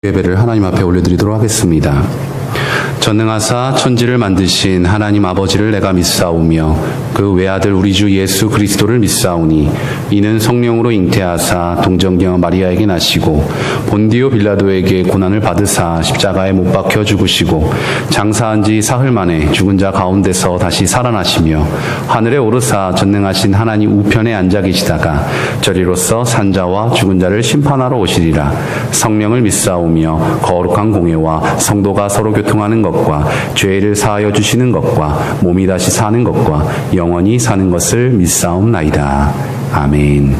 예배를 하나님 앞에 올려드리도록 하겠습니다. 전능하사 천지를 만드신 하나님 아버지를 내가 믿사오며 그 외아들 우리 주 예수 그리스도를 믿사오니 이는 성령으로 잉태하사 동정녀 마리아에게 나시고 본디오 빌라도에게 고난을 받으사 십자가에 못 박혀 죽으시고 장사한 지 사흘 만에 죽은 자 가운데서 다시 살아나시며 하늘에 오르사 전능하신 하나님 우편에 앉아 계시다가 저리로서 산자와 죽은 자를 심판하러 오시리라. 성령을 믿사오며 거룩한 공회와 성도가 서로 교통하는 것과 죄를 사하여 주시는 것과 몸이 다시 사는 것과 영원히 사는 것을 믿사옵나이다. 아멘.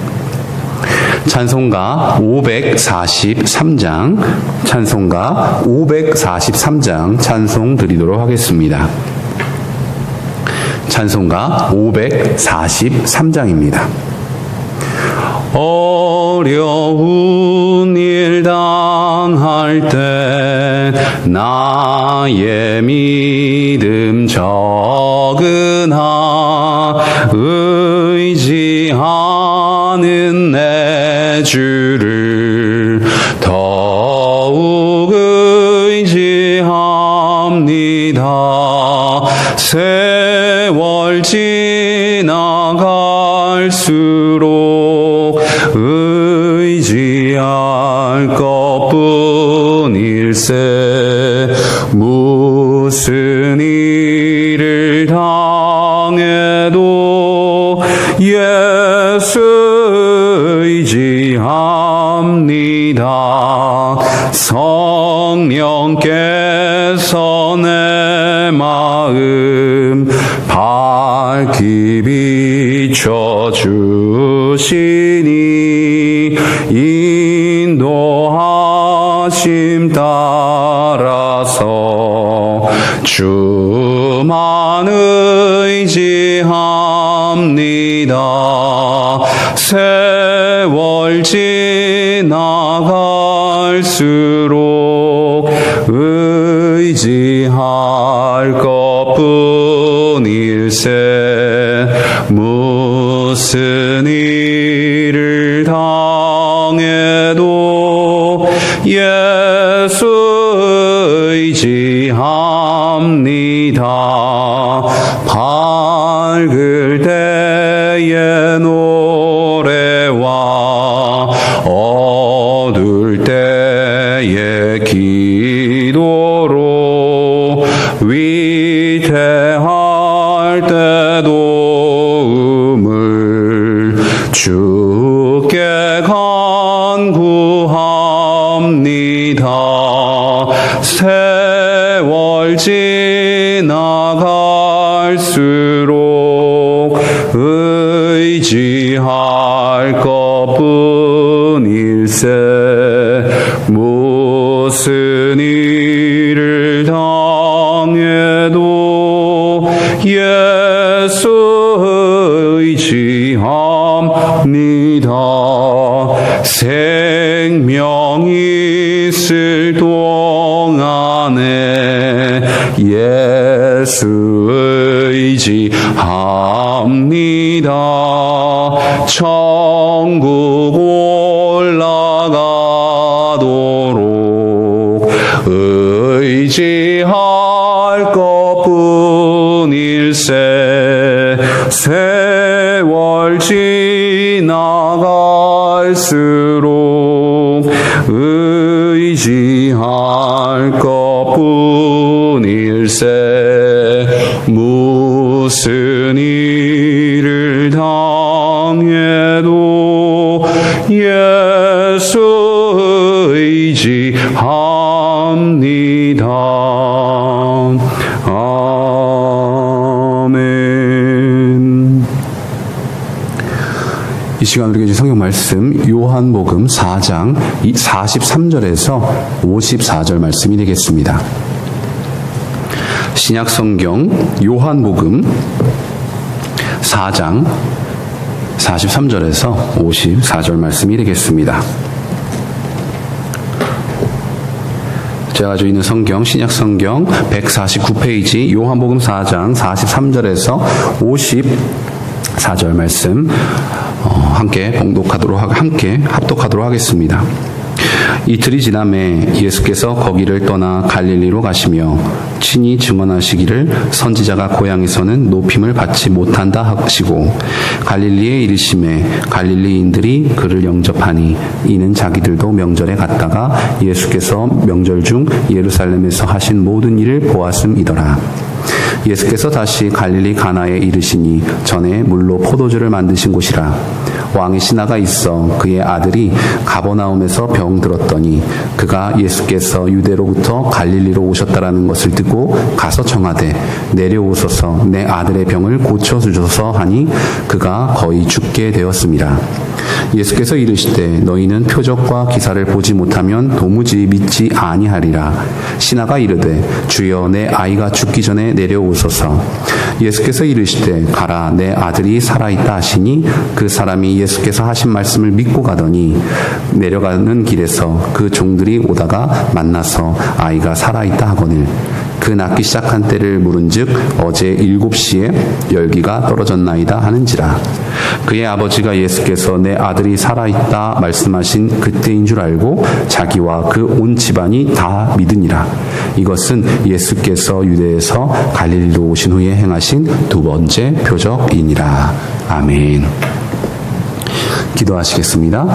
찬송가 543장, 찬송가 543장 찬송 드리도록 하겠습니다. 찬송가 543장입니다. 어려운 일 당할 때 나의 믿음 적으나 의지하는 내 주를 더욱 의지합니다. 세월 지나갈수록 의지할 것뿐일세. 무슨 일을 당해도 예수 의지합니다. 성령께서 내 마음 밝히 비춰주시니 인도하심 따라서 주만 의지합니다. 세월 지나갈수록 의지할 것뿐일세. 무슨 일을 당해도 예수 의지합니다. 밝을 때의 노래와 어두울 때의 기도로 위태할 때 도움을 주께 간구합니다. 세월 지나갈수록 의지할 것뿐일세. 무슨 일을 당해도 예수 의지합니다. 생명 있을 동안에 예수 의지합니다. 천국 올라가도록 의지할 것뿐일세. 세월 지나갈수록 의지할 것뿐일세. 무슨 일을 당해도 예수 의지합니다. 아멘. 이 시간 우리가 성경 말씀 요한복음 4장 43절에서 54절 말씀이 되겠습니다. 신약성경 요한복음 4장 43절에서 54절 말씀이 되겠습니다. 제가 가지고 있는 성경 신약성경 149페이지 요한복음 4장 43절에서 54절 말씀 함께 합독하도록 하겠습니다. 이틀이 지남에 예수께서 거기를 떠나 갈릴리로 가시며 친히 증언하시기를 선지자가 고향에서는 높임을 받지 못한다 하시고 갈릴리에 이르심에 갈릴리인들이 그를 영접하니 이는 자기들도 명절에 갔다가 예수께서 명절 중 예루살렘에서 하신 모든 일을 보았음이더라. 예수께서 다시 갈릴리 가나에 이르시니 전에 물로 포도주를 만드신 곳이라. 왕의 신하가 있어 그의 아들이 가버나움에서 병들었더니 그가 예수께서 유대로부터 갈릴리로 오셨다라는 것을 듣고 가서 청하되 내려오소서 내 아들의 병을 고쳐주소서 하니 그가 거의 죽게 되었습니다. 예수께서 이르시되 너희는 표적과 기사를 보지 못하면 도무지 믿지 아니하리라. 신하가 이르되 주여 내 아이가 죽기 전에 내려오소서. 예수께서 이르시되 가라 내 아들이 살아있다 하시니 그 사람이 예수께서 하신 말씀을 믿고 가더니 내려가는 길에서 그 종들이 오다가 만나서 아이가 살아있다 하거늘 그 낳기 시작한 때를 물은즉 어제 7시에 열기가 떨어졌나이다 하는지라. 그의 아버지가 예수께서 내 아들이 살아있다 말씀하신 그때인 줄 알고 자기와 그 온 집안이 다 믿으니라. 이것은 예수께서 유대에서 갈릴리로 오신 후에 행하신 두 번째 표적이니라. 아멘. 기도하시겠습니다.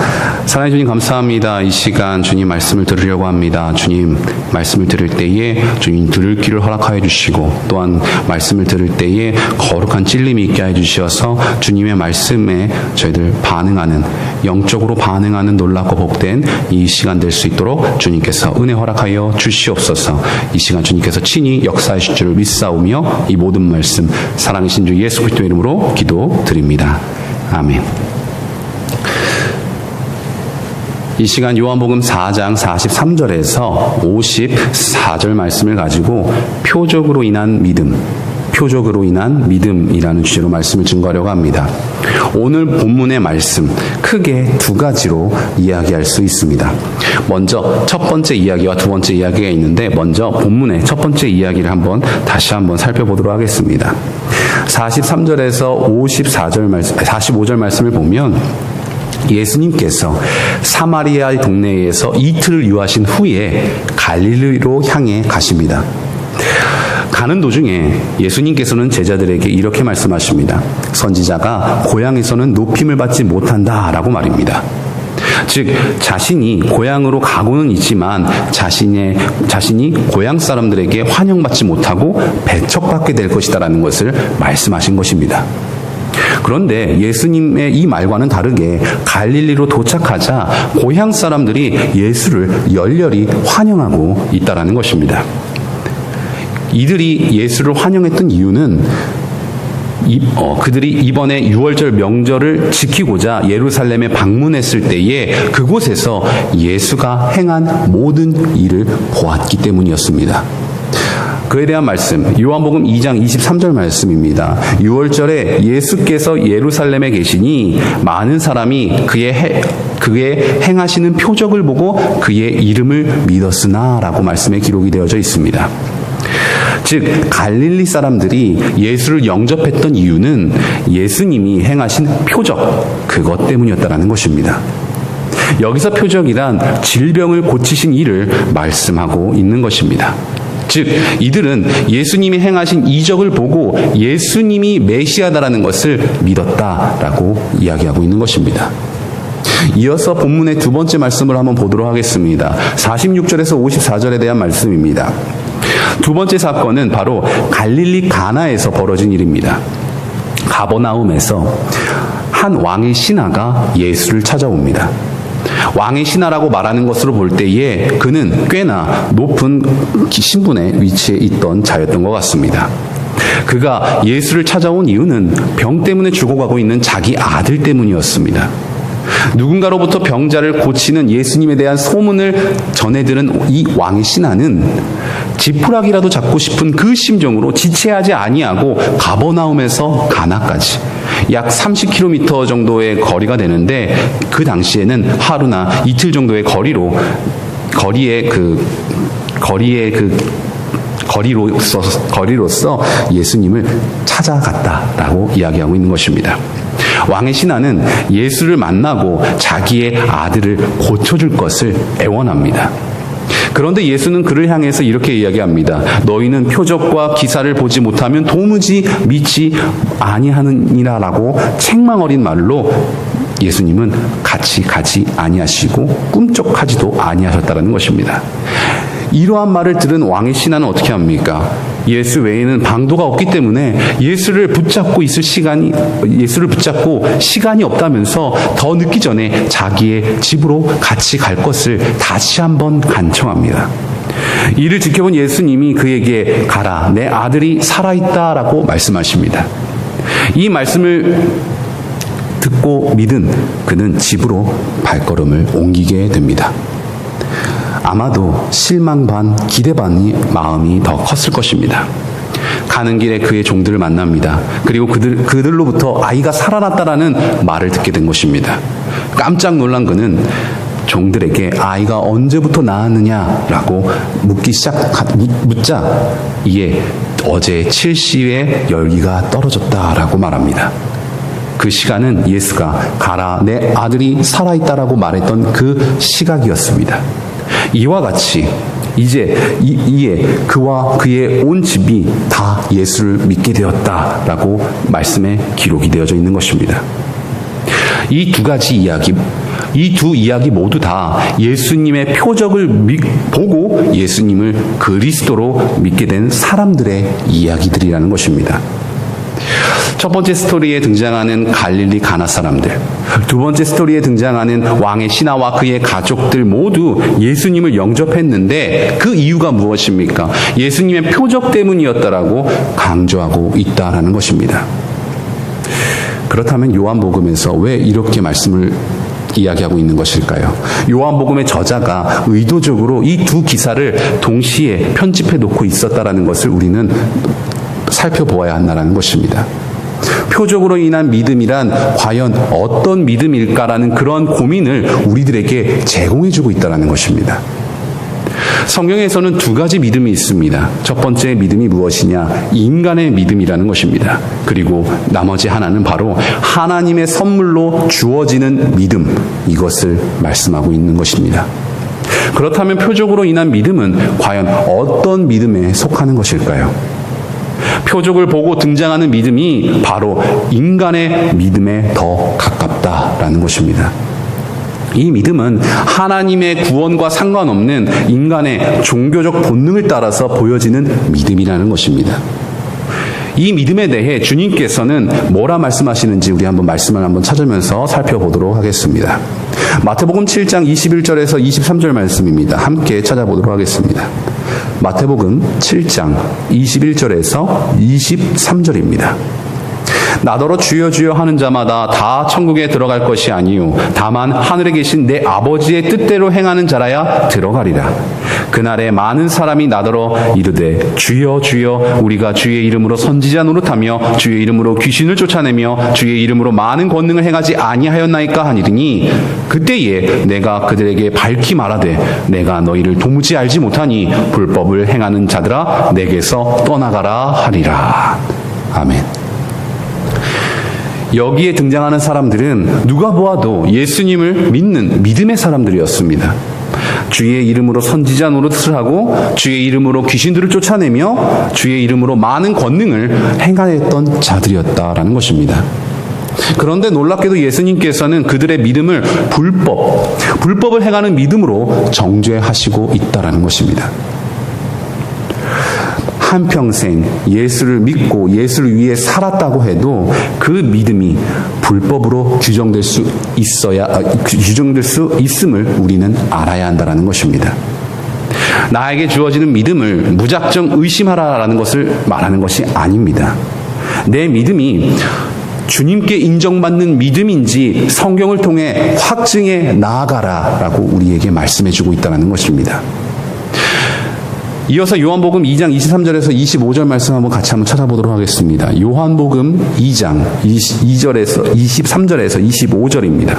사랑해 주님 감사합니다. 이 시간 주님 말씀을 들으려고 합니다. 주님 말씀을 들을 때에 주님 들을 귀를 허락하여 주시고 또한 말씀을 들을 때에 거룩한 찔림이 있게 해 주셔서 주님의 말씀에 저희들 반응하는 영적으로 반응하는 놀랍고 복된 이 시간 될 수 있도록 주님께서 은혜 허락하여 주시옵소서. 이 시간 주님께서 친히 역사하실 줄을 믿사오며 이 모든 말씀 사랑이신 주 예수 그리스도 이름으로 기도드립니다. 아멘. 이 시간 요한복음 4장 43절에서 54절 말씀을 가지고 표적으로 인한 믿음이라는 주제로 말씀을 증거하려고 합니다. 오늘 본문의 말씀 크게 두 가지로 이야기할 수 있습니다. 먼저 첫 번째 이야기와 두 번째 이야기가 있는데 먼저 본문의 첫 번째 이야기를 다시 한번 살펴보도록 하겠습니다. 43절에서 45절 말씀을 보면 예수님께서 사마리아 동네에서 이틀을 유하신 후에 갈릴리로 향해 가십니다. 가는 도중에 예수님께서는 제자들에게 이렇게 말씀하십니다. 선지자가 고향에서는 높임을 받지 못한다라고 말입니다. 즉 자신이 고향으로 가고는 있지만 자신이 고향 사람들에게 환영받지 못하고 배척받게 될 것이다라는 것을 말씀하신 것입니다. 그런데 예수님의 이 말과는 다르게 갈릴리로 도착하자 고향 사람들이 예수를 열렬히 환영하고 있다라는 것입니다. 이들이 예수를 환영했던 이유는 그들이 이번에 유월절 명절을 지키고자 예루살렘에 방문했을 때에 그곳에서 예수가 행한 모든 일을 보았기 때문이었습니다. 그에 대한 말씀, 요한복음 2장 23절 말씀입니다. 유월절에 예수께서 예루살렘에 계시니 많은 사람이 그의 행하시는 표적을 보고 그의 이름을 믿었으나 라고 말씀에 기록이 되어져 있습니다. 즉 갈릴리 사람들이 예수를 영접했던 이유는 예수님이 행하신 표적, 그것 때문이었다라는 것입니다. 여기서 표적이란 질병을 고치신 일을 말씀하고 있는 것입니다. 즉 이들은 예수님이 행하신 이적을 보고 예수님이 메시아다라는 것을 믿었다라고 이야기하고 있는 것입니다. 이어서 본문의 두 번째 말씀을 한번 보도록 하겠습니다. 46절에서 54절에 대한 말씀입니다. 두 번째 사건은 바로 갈릴리 가나에서 벌어진 일입니다. 가버나움에서 한 왕의 신하가 예수를 찾아옵니다. 왕의 신하라고 말하는 것으로 볼 때에 그는 꽤나 높은 신분의 위치에 있던 자였던 것 같습니다. 그가 예수를 찾아온 이유는 병 때문에 죽어가고 있는 자기 아들 때문이었습니다. 누군가로부터 병자를 고치는 예수님에 대한 소문을 전해들은 이 왕의 신하는 지푸라기라도 잡고 싶은 그 심정으로 지체하지 아니하고 가버나움에서 가나까지 약 30km 정도의 거리가 되는데 그 당시에는 하루나 이틀 정도의 거리로서 예수님을 찾아갔다라고 이야기하고 있는 것입니다. 왕의 신하는 예수를 만나고 자기의 아들을 고쳐줄 것을 애원합니다. 그런데 예수는 그를 향해서 이렇게 이야기합니다. 너희는 표적과 기사를 보지 못하면 도무지 믿지 아니하느니라라고 책망 어린 말로 예수님은 같이 가지 아니하시고 꿈쩍하지도 아니하셨다는 것입니다. 이러한 말을 들은 왕의 신하는 어떻게 합니까? 예수 외에는 방도가 없기 때문에 예수를 붙잡고 시간이 없다면서 더 늦기 전에 자기의 집으로 같이 갈 것을 다시 한번 간청합니다. 이를 지켜본 예수님이 그에게 가라, 내 아들이 살아있다라고 말씀하십니다. 이 말씀을 듣고 믿은 그는 집으로 발걸음을 옮기게 됩니다. 아마도 실망 반 기대 반이 마음이 더 컸을 것입니다. 가는 길에 그의 종들을 만납니다. 그리고 그들로부터 아이가 살아났다라는 말을 듣게 된 것입니다. 깜짝 놀란 그는 종들에게 아이가 언제부터 낳았느냐라고 묻자 이에 어제 7시에 열기가 떨어졌다라고 말합니다. 그 시간은 예수가 가라, 내 아들이 살아있다라고 말했던 그 시각이었습니다. 이와 같이 이에 그와 그의 온 집이 다 예수를 믿게 되었다라고 말씀에 기록이 되어져 있는 것입니다. 이 두 이야기 모두 다 예수님의 표적을 보고 예수님을 그리스도로 믿게 된 사람들의 이야기들이라는 것입니다. 첫 번째 스토리에 등장하는 갈릴리 가나 사람들, 두 번째 스토리에 등장하는 왕의 신하와 그의 가족들 모두 예수님을 영접했는데 그 이유가 무엇입니까? 예수님의 표적 때문이었다라고 강조하고 있다라는 것입니다. 그렇다면 요한복음에서 왜 이렇게 말씀을 이야기하고 있는 것일까요? 요한복음의 저자가 의도적으로 이 두 기사를 동시에 편집해 놓고 있었다라는 것을 우리는 살펴보아야 한다는 것입니다. 표적으로 인한 믿음이란 과연 어떤 믿음일까라는 그런 고민을 우리들에게 제공해주고 있다는 것입니다. 성경에서는 두 가지 믿음이 있습니다. 첫 번째 믿음이 무엇이냐? 인간의 믿음이라는 것입니다. 그리고 나머지 하나는 바로 하나님의 선물로 주어지는 믿음, 이것을 말씀하고 있는 것입니다. 그렇다면 표적으로 인한 믿음은 과연 어떤 믿음에 속하는 것일까요? 표적을 보고 등장하는 믿음이 바로 인간의 믿음에 더 가깝다라는 것입니다. 이 믿음은 하나님의 구원과 상관없는 인간의 종교적 본능을 따라서 보여지는 믿음이라는 것입니다. 이 믿음에 대해 주님께서는 뭐라 말씀하시는지 우리 말씀을 찾으면서 살펴보도록 하겠습니다. 마태복음 7장 21절에서 23절 말씀입니다. 함께 찾아보도록 하겠습니다. 마태복음 7장 21절에서 23절입니다. 나더러 주여 주여 하는 자마다 다 천국에 들어갈 것이 아니요 다만 하늘에 계신 내 아버지의 뜻대로 행하는 자라야 들어가리라. 그날에 많은 사람이 나더러 이르되 주여 주여 우리가 주의 이름으로 선지자 노릇하며 주의 이름으로 귀신을 쫓아내며 주의 이름으로 많은 권능을 행하지 아니하였나이까 하니니 그때에 내가 그들에게 밝히 말하되 내가 너희를 도무지 알지 못하니 불법을 행하는 자들아 내게서 떠나가라 하리라. 아멘. 여기에 등장하는 사람들은 누가 보아도 예수님을 믿는 믿음의 사람들이었습니다. 주의 이름으로 선지자 노릇을 하고 주의 이름으로 귀신들을 쫓아내며 주의 이름으로 많은 권능을 행하였던 자들이었다라는 것입니다. 그런데 놀랍게도 예수님께서는 그들의 믿음을 불법을 행하는 믿음으로 정죄하시고 있다라는 것입니다. 한평생 예수를 믿고 예수를 위해 살았다고 해도 그 믿음이 불법으로 규정될 수 있음을 우리는 알아야 한다는 것입니다. 나에게 주어지는 믿음을 무작정 의심하라라는 것을 말하는 것이 아닙니다. 내 믿음이 주님께 인정받는 믿음인지 성경을 통해 확증해 나아가라라고 우리에게 말씀해주고 있다는 것입니다. 이어서 요한복음 2장 23절에서 25절 말씀 같이 찾아보도록 하겠습니다. 요한복음 2장 23절에서 25절입니다.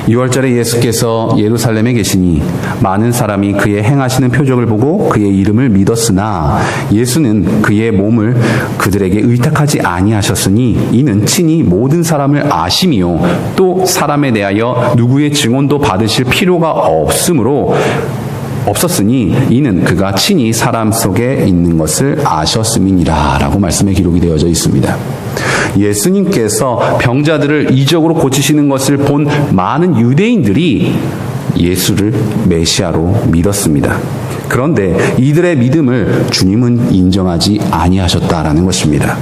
6월절에 예수께서 예루살렘에 계시니 많은 사람이 그의 행하시는 표적을 보고 그의 이름을 믿었으나 예수는 그의 몸을 그들에게 의탁하지 아니하셨으니 이는 친히 모든 사람을 아심이요 또 사람에 대하여 누구의 증언도 받으실 필요가 없었으니 이는 그가 친히 사람 속에 있는 것을 아셨음이니라 라고 말씀에 기록이 되어져 있습니다. 예수님께서 병자들을 이적으로 고치시는 것을 본 많은 유대인들이 예수를 메시아로 믿었습니다. 그런데 이들의 믿음을 주님은 인정하지 아니하셨다라는 것입니다.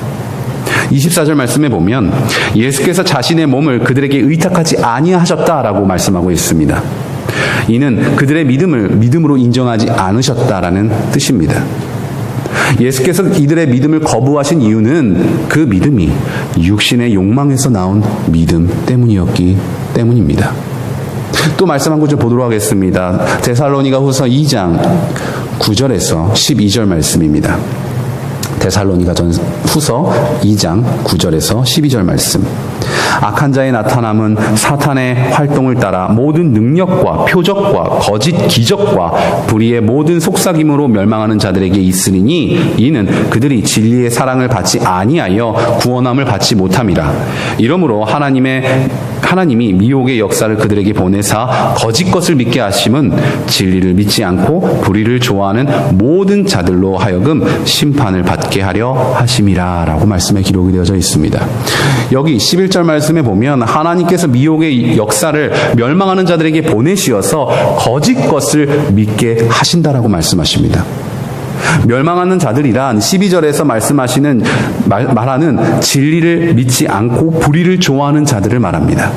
24절 말씀에 보면 예수께서 자신의 몸을 그들에게 의탁하지 아니하셨다라고 말씀하고 있습니다. 이는 그들의 믿음을 믿음으로 인정하지 않으셨다라는 뜻입니다. 예수께서 이들의 믿음을 거부하신 이유는 그 믿음이 육신의 욕망에서 나온 믿음 때문이었기 때문입니다. 또 말씀 한 구절 보도록 하겠습니다. 데살로니가후서 2장 9절에서 12절 말씀입니다. 데살로니가후서 2장 9절에서 12절 말씀. 악한 자의 나타남은 사탄의 활동을 따라 모든 능력과 표적과 거짓 기적과 불의의 모든 속삭임으로 멸망하는 자들에게 있으리니 이는 그들이 진리의 사랑을 받지 아니하여 구원함을 받지 못함이라. 이러므로 하나님이 미혹의 역사를 그들에게 보내사 거짓 것을 믿게 하심은 진리를 믿지 않고 불의를 좋아하는 모든 자들로 하여금 심판을 받게 하려 하심이라 라고 말씀에 기록이 되어져 있습니다. 여기 11절 말씀에 보면 하나님께서 미혹의 역사를 멸망하는 자들에게 보내시어서 거짓 것을 믿게 하신다라고 말씀하십니다. 멸망하는 자들이란 12절에서 말하는 진리를 믿지 않고 불의를 좋아하는 자들을 말합니다.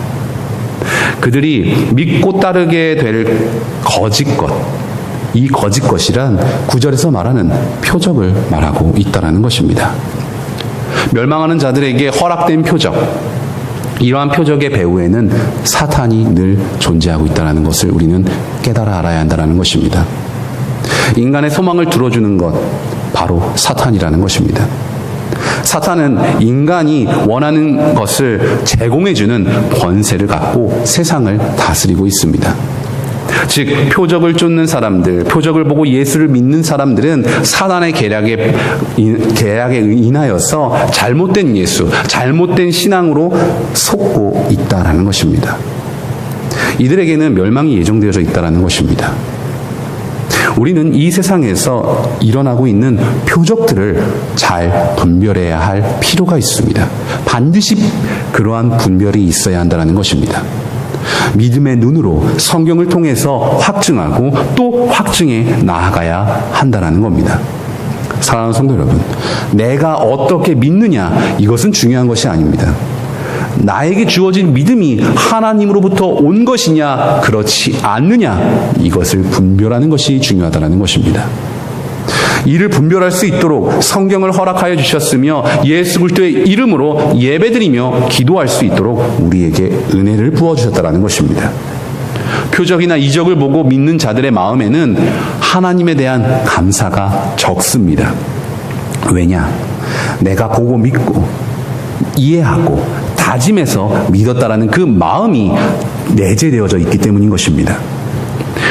그들이 믿고 따르게 될 거짓 것, 이 거짓 것이란 9절에서 말하는 표적을 말하고 있다라는 것입니다. 멸망하는 자들에게 허락된 표적, 이러한 표적의 배후에는 사탄이 늘 존재하고 있다는 것을 우리는 깨달아 알아야 한다는 것입니다. 인간의 소망을 들어주는 것, 바로 사탄이라는 것입니다. 사탄은 인간이 원하는 것을 제공해주는 권세를 갖고 세상을 다스리고 있습니다. 즉 표적을 쫓는 사람들, 표적을 보고 예수를 믿는 사람들은 사단의 계략에 인하여서 잘못된 예수, 잘못된 신앙으로 속고 있다라는 것입니다. 이들에게는 멸망이 예정되어져 있다라는 것입니다. 우리는 이 세상에서 일어나고 있는 표적들을 잘 분별해야 할 필요가 있습니다. 반드시 그러한 분별이 있어야 한다는 것입니다. 믿음의 눈으로 성경을 통해서 확증하고 또 확증해 나아가야 한다는 겁니다. 사랑하는 성도 여러분, 내가 어떻게 믿느냐, 이것은 중요한 것이 아닙니다. 나에게 주어진 믿음이 하나님으로부터 온 것이냐, 그렇지 않느냐, 이것을 분별하는 것이 중요하다는 것입니다. 이를 분별할 수 있도록 성경을 허락하여 주셨으며 예수 그리스도의 이름으로 예배드리며 기도할 수 있도록 우리에게 은혜를 부어주셨다는 것입니다. 표적이나 이적을 보고 믿는 자들의 마음에는 하나님에 대한 감사가 적습니다. 왜냐? 내가 보고 믿고 이해하고 다짐해서 믿었다라는 그 마음이 내재되어져 있기 때문인 것입니다.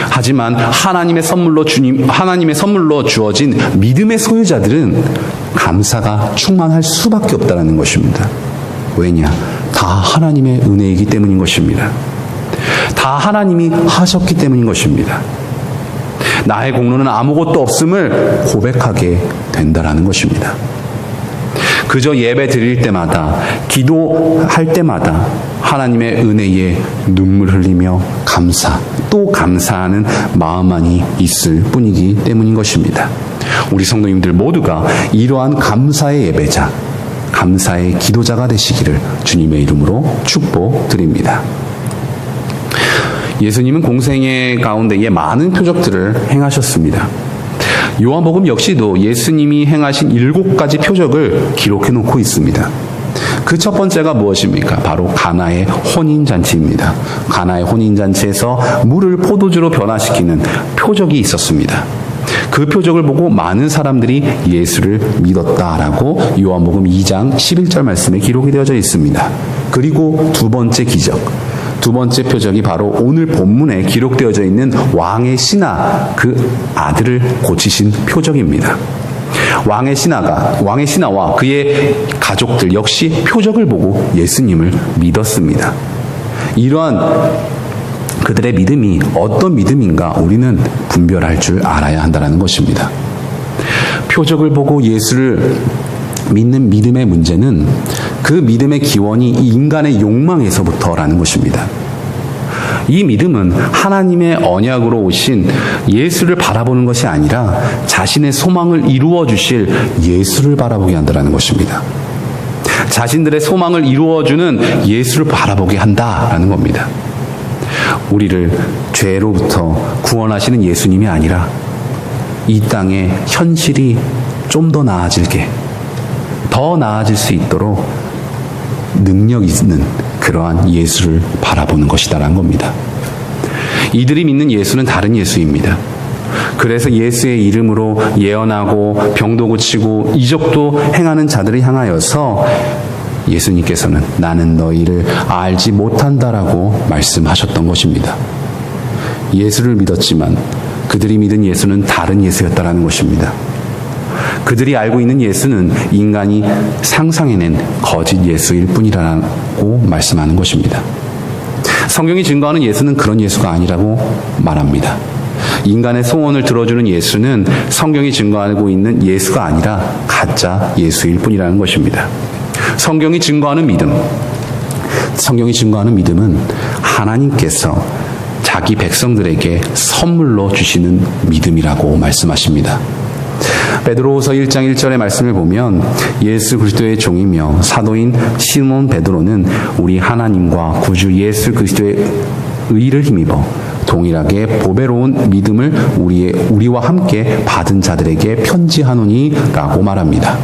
하지만 하나님의 선물로 주어진 믿음의 소유자들은 감사가 충만할 수밖에 없다는 것입니다. 왜냐? 다 하나님의 은혜이기 때문인 것입니다. 다 하나님이 하셨기 때문인 것입니다. 나의 공로는 아무것도 없음을 고백하게 된다라는 것입니다. 그저 예배 드릴 때마다, 기도할 때마다 하나님의 은혜에 눈물 흘리며 또 감사하는 마음만이 있을 뿐이기 때문인 것입니다. 우리 성도님들 모두가 이러한 감사의 예배자, 감사의 기도자가 되시기를 주님의 이름으로 축복드립니다. 예수님은 공생애 가운데에 많은 표적들을 행하셨습니다. 요한복음 역시도 예수님이 행하신 7가지 표적을 기록해 놓고 있습니다. 그 첫 번째가 무엇입니까? 바로 가나의 혼인잔치입니다. 가나의 혼인잔치에서 물을 포도주로 변화시키는 표적이 있었습니다. 그 표적을 보고 많은 사람들이 예수를 믿었다라고 요한복음 2장 11절 말씀에 기록이 되어져 있습니다. 그리고 두 번째 기적. 두 번째 표적이 바로 오늘 본문에 기록되어져 있는 왕의 신하, 그 아들을 고치신 표적입니다. 왕의 신하와 그의 가족들 역시 표적을 보고 예수님을 믿었습니다. 이러한 그들의 믿음이 어떤 믿음인가 우리는 분별할 줄 알아야 한다는 것입니다. 표적을 보고 예수를 믿는 믿음의 문제는 그 믿음의 기원이 인간의 욕망에서부터라는 것입니다. 이 믿음은 하나님의 언약으로 오신 예수를 바라보는 것이 아니라 자신의 소망을 이루어 주실 예수를 바라보게 한다는 것입니다. 자신들의 소망을 이루어주는 예수를 바라보게 한다라는 겁니다. 우리를 죄로부터 구원하시는 예수님이 아니라 이 땅의 현실이 좀 더 나아질게, 더 나아질 수 있도록 능력 있는 그러한 예수를 바라보는 것이다라는 겁니다. 이들이 믿는 예수는 다른 예수입니다. 그래서 예수의 이름으로 예언하고 병도 고치고 이적도 행하는 자들을 향하여서 예수님께서는 나는 너희를 알지 못한다라고 말씀하셨던 것입니다. 예수를 믿었지만 그들이 믿은 예수는 다른 예수였다라는 것입니다. 그들이 알고 있는 예수는 인간이 상상해낸 거짓 예수일 뿐이라고 말씀하는 것입니다. 성경이 증거하는 예수는 그런 예수가 아니라고 말합니다. 인간의 소원을 들어주는 예수는 성경이 증거하고 있는 예수가 아니라 가짜 예수일 뿐이라는 것입니다. 성경이 증거하는 믿음은 하나님께서 자기 백성들에게 선물로 주시는 믿음이라고 말씀하십니다. 베드로후서 1장 1절의 말씀을 보면 예수 그리스도의 종이며 사도인 시몬 베드로는 우리 하나님과 구주 예수 그리스도의 의를 힘입어 동일하게 보배로운 믿음을 우리와 함께 받은 자들에게 편지하노니라고 말합니다.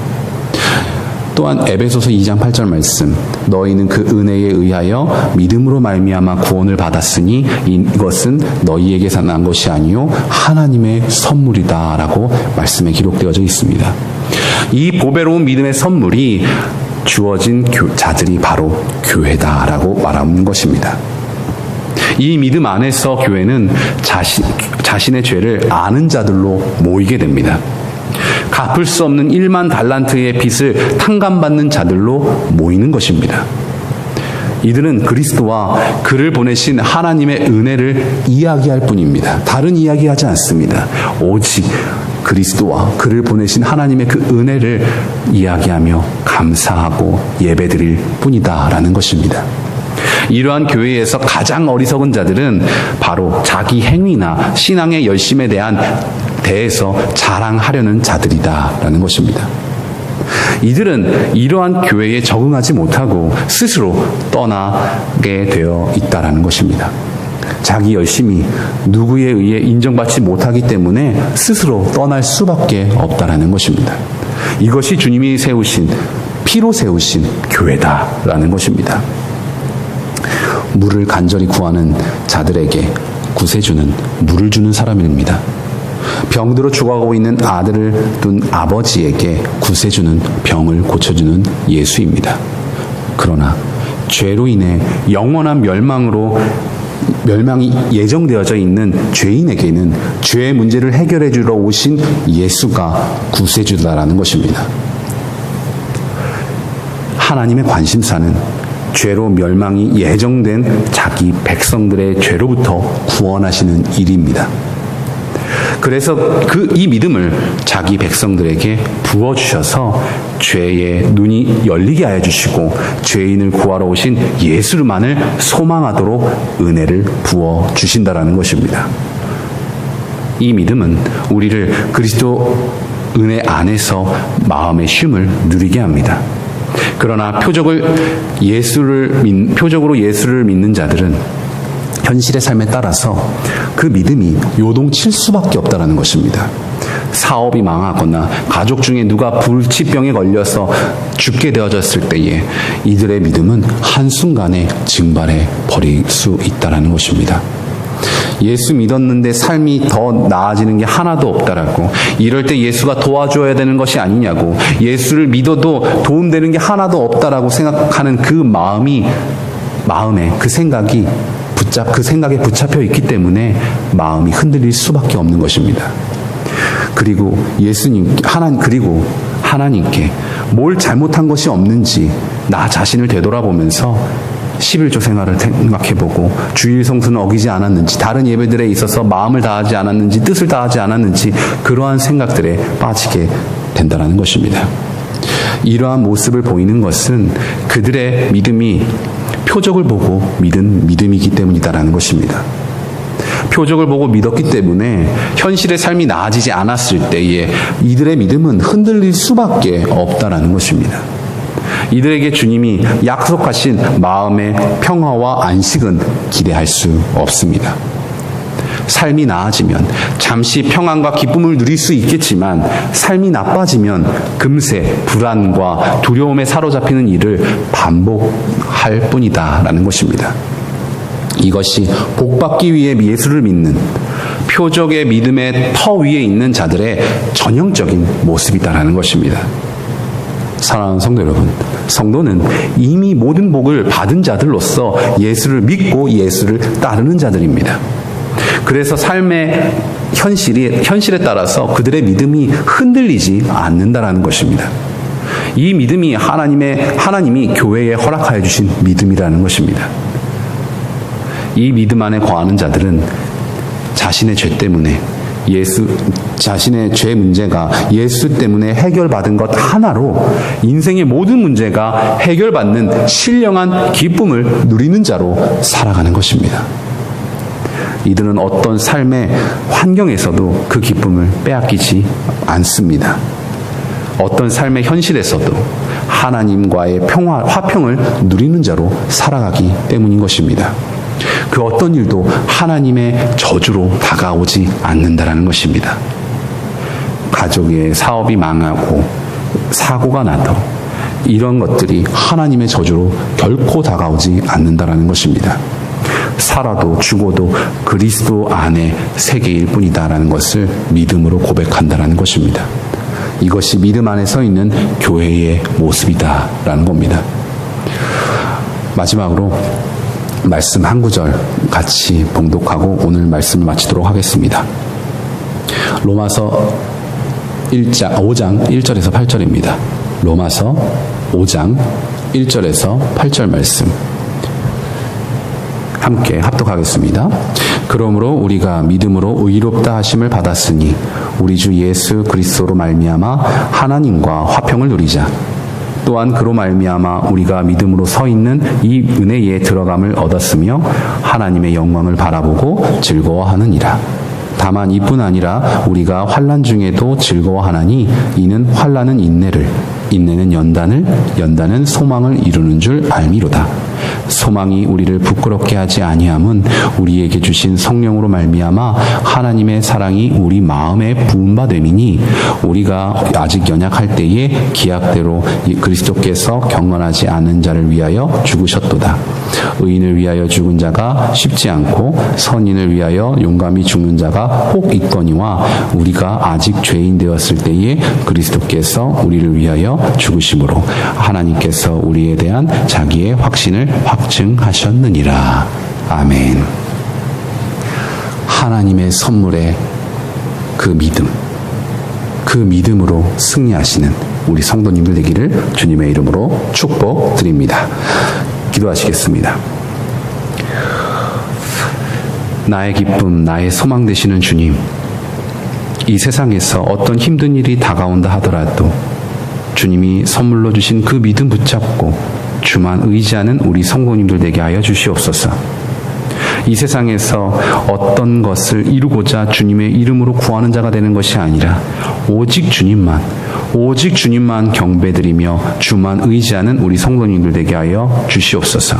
또한 에베소서 2장 8절 말씀, 너희는 그 은혜에 의하여 믿음으로 말미암아 구원을 받았으니 이것은 너희에게서 난 것이 아니요 하나님의 선물이다라고 말씀에 기록되어져 있습니다. 이 보배로운 믿음의 선물이 주어진 자들이 바로 교회다라고 말하는 것입니다. 이 믿음 안에서 교회는 자신의 죄를 아는 자들로 모이게 됩니다. 갚을 수 없는 1만 달란트의 빚을 탕감받는 자들로 모이는 것입니다. 이들은 그리스도와 그를 보내신 하나님의 은혜를 이야기할 뿐입니다. 다른 이야기하지 않습니다. 오직 그리스도와 그를 보내신 하나님의 그 은혜를 이야기하며 감사하고 예배드릴 뿐이다라는 것입니다. 이러한 교회에서 가장 어리석은 자들은 바로 자기 행위나 신앙의 열심에 대해서 자랑하려는 자들이다라는 것입니다. 이들은 이러한 교회에 적응하지 못하고 스스로 떠나게 되어 있다라는 것입니다. 자기 열심이 누구에 의해 인정받지 못하기 때문에 스스로 떠날 수밖에 없다라는 것입니다. 이것이 주님이 피로 세우신 교회다라는 것입니다. 물을 간절히 구하는 자들에게 구세주는 물을 주는 사람입니다. 병들어 죽어가고 있는 아들을 둔 아버지에게 구세주는 병을 고쳐주는 예수입니다. 그러나 죄로 인해 영원한 멸망이 예정되어져 있는 죄인에게는 죄의 문제를 해결해 주러 오신 예수가 구세주다라는 것입니다. 하나님의 관심사는 죄로 멸망이 예정된 자기 백성들의 죄로부터 구원하시는 일입니다. 그래서 이 믿음을 자기 백성들에게 부어주셔서 죄의 눈이 열리게 하여 주시고 죄인을 구하러 오신 예수만을 소망하도록 은혜를 부어주신다라는 것입니다. 이 믿음은 우리를 그리스도 은혜 안에서 마음의 쉼을 누리게 합니다. 그러나 표적으로 예수를 믿는 자들은 현실의 삶에 따라서 그 믿음이 요동칠 수밖에 없다는 것입니다. 사업이 망하거나 가족 중에 누가 불치병에 걸려서 죽게 되어졌을 때에 이들의 믿음은 한순간에 증발해 버릴 수 있다는 것입니다. 예수 믿었는데 삶이 더 나아지는 게 하나도 없다라고, 이럴 때 예수가 도와줘야 되는 것이 아니냐고, 예수를 믿어도 도움되는 게 하나도 없다라고 생각하는 그 마음이 마음에 그 생각에 붙잡혀 있기 때문에 마음이 흔들릴 수밖에 없는 것입니다. 그리고 하나님께 뭘 잘못한 것이 없는지 나 자신을 되돌아보면서 11조 생활을 생각해보고 주일 성수는 어기지 않았는지, 다른 예배들에 있어서 마음을 다하지 않았는지, 뜻을 다하지 않았는지, 그러한 생각들에 빠지게 된다는 것입니다. 이러한 모습을 보이는 것은 그들의 믿음이 표적을 보고 믿은 믿음이기 때문이다라는 것입니다. 표적을 보고 믿었기 때문에 현실의 삶이 나아지지 않았을 때에 이들의 믿음은 흔들릴 수밖에 없다라는 것입니다. 이들에게 주님이 약속하신 마음의 평화와 안식은 기대할 수 없습니다. 삶이 나아지면 잠시 평안과 기쁨을 누릴 수 있겠지만 삶이 나빠지면 금세 불안과 두려움에 사로잡히는 일을 반복할 뿐이다라는 것입니다. 이것이 복받기 위해 예수를 믿는 표적의 믿음의 터 위에 있는 자들의 전형적인 모습이다라는 것입니다. 사랑하는 성도 여러분, 성도는 이미 모든 복을 받은 자들로서 예수를 믿고 예수를 따르는 자들입니다. 그래서 삶의 현실에 따라서 그들의 믿음이 흔들리지 않는다라는 것입니다. 이 믿음이 하나님이 교회에 허락하여 주신 믿음이라는 것입니다. 이 믿음 안에 거하는 자들은 자신의 죄 때문에 자신의 죄 문제가 예수 때문에 해결받은 것 하나로 인생의 모든 문제가 해결받는 신령한 기쁨을 누리는 자로 살아가는 것입니다. 이들은 어떤 삶의 환경에서도 그 기쁨을 빼앗기지 않습니다. 어떤 삶의 현실에서도 하나님과의 화평을 누리는 자로 살아가기 때문인 것입니다. 그 어떤 일도 하나님의 저주로 다가오지 않는다라는 것입니다. 가족의 사업이 망하고 사고가 나도 이런 것들이 하나님의 저주로 결코 다가오지 않는다라는 것입니다. 살아도 죽어도 그리스도 안에 세계일 뿐이다라는 것을 믿음으로 고백한다라는 것입니다. 이것이 믿음 안에 서 있는 교회의 모습이다라는 겁니다. 마지막으로 말씀 한 구절 같이 봉독하고 오늘 말씀을 마치도록 하겠습니다. 로마서 5장 1절에서 8절입니다. 로마서 5장 1절에서 8절 말씀 함께 합독하겠습니다. 그러므로 우리가 믿음으로 의롭다 하심을 받았으니 우리 주 예수 그리스도로 말미암아 하나님과 화평을 누리자. 또한 그로 말미암아 우리가 믿음으로 서 있는 이 은혜에 들어감을 얻었으며 하나님의 영광을 바라보고 즐거워하느니라. 다만 이뿐 아니라 우리가 환난 중에도 즐거워하나니 이는 환난은 인내를, 인내는 연단을, 연단은 소망을 이루는 줄 알미로다. 소망이 우리를 부끄럽게 하지 아니함은 우리에게 주신 성령으로 말미암아 하나님의 사랑이 우리 마음에 부음바 됨이니 우리가 아직 연약할 때에 기약대로 그리스도께서 경건하지 않은 자를 위하여 죽으셨도다. 의인을 위하여 죽은 자가 쉽지 않고 선인을 위하여 용감히 죽는 자가 혹 있거니와 우리가 아직 죄인 되었을 때에 그리스도께서 우리를 위하여 죽으심으로 하나님께서 우리에 대한 자기의 확신을 확증하셨느니라. 아멘. 하나님의 선물의 그 믿음, 그 믿음으로 승리하시는 우리 성도님들 되기를 주님의 이름으로 축복드립니다. 기도하시겠습니다. 나의 기쁨, 나의 소망 되시는 주님, 이 세상에서 어떤 힘든 일이 다가온다 하더라도 주님이 선물로 주신 그 믿음 붙잡고 주만 의지하는 우리 성도님들 되게 하여 주시옵소서. 이 세상에서 어떤 것을 이루고자 주님의 이름으로 구하는 자가 되는 것이 아니라 오직 주님만 경배드리며 주만 의지하는 우리 성도님들 되게 하여 주시옵소서.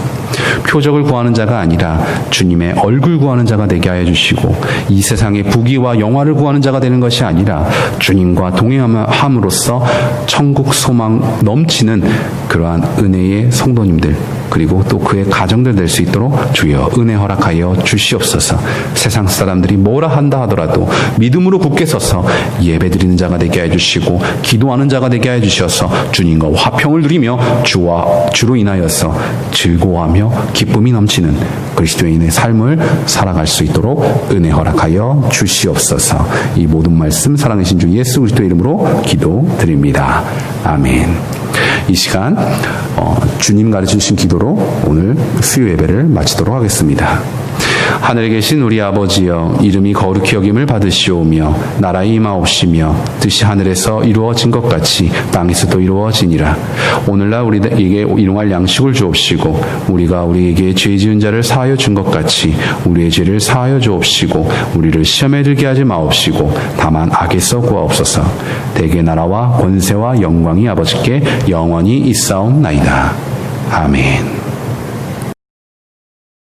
표적을 구하는 자가 아니라 주님의 얼굴 구하는 자가 되게 하여 주시고 이 세상의 부귀와 영화를 구하는 자가 되는 것이 아니라 주님과 동행함으로써 천국 소망 넘치는 그러한 은혜의 성도님들 그리고 또 그의 가정들 될 수 있도록 주여 은혜 허락하여 주시옵소서. 세상 사람들이 뭐라 한다 하더라도 믿음으로 굳게 서서 예배드리는 자가 되게 해주시고 기도하는 자가 되게 해주셔서 주님과 화평을 누리며 주로 인하여서 즐거워하며 기쁨이 넘치는 그리스도인의 삶을 살아갈 수 있도록 은혜 허락하여 주시옵소서. 이 모든 말씀 사랑하신 주 예수 그리스도의 이름으로 기도드립니다. 아멘. 이 시간 주님 가르치신 기도로 오늘 수요 예배를 마치도록 하겠습니다. 하늘에 계신 우리 아버지여, 이름이 거룩히 여김을 받으시오며 나라의 임하옵시며 뜻이 하늘에서 이루어진 것 같이 땅에서도 이루어지니라. 오늘날 우리에게 일용할 양식을 주옵시고 우리가 우리에게 죄 지은 자를 사하여 준 것 같이 우리의 죄를 사하여 주옵시고 우리를 시험에 들게 하지 마옵시고 다만 악에서 구하옵소서. 대개 나라와 권세와 영광이 아버지께 영원히 있사옵나이다. 아멘.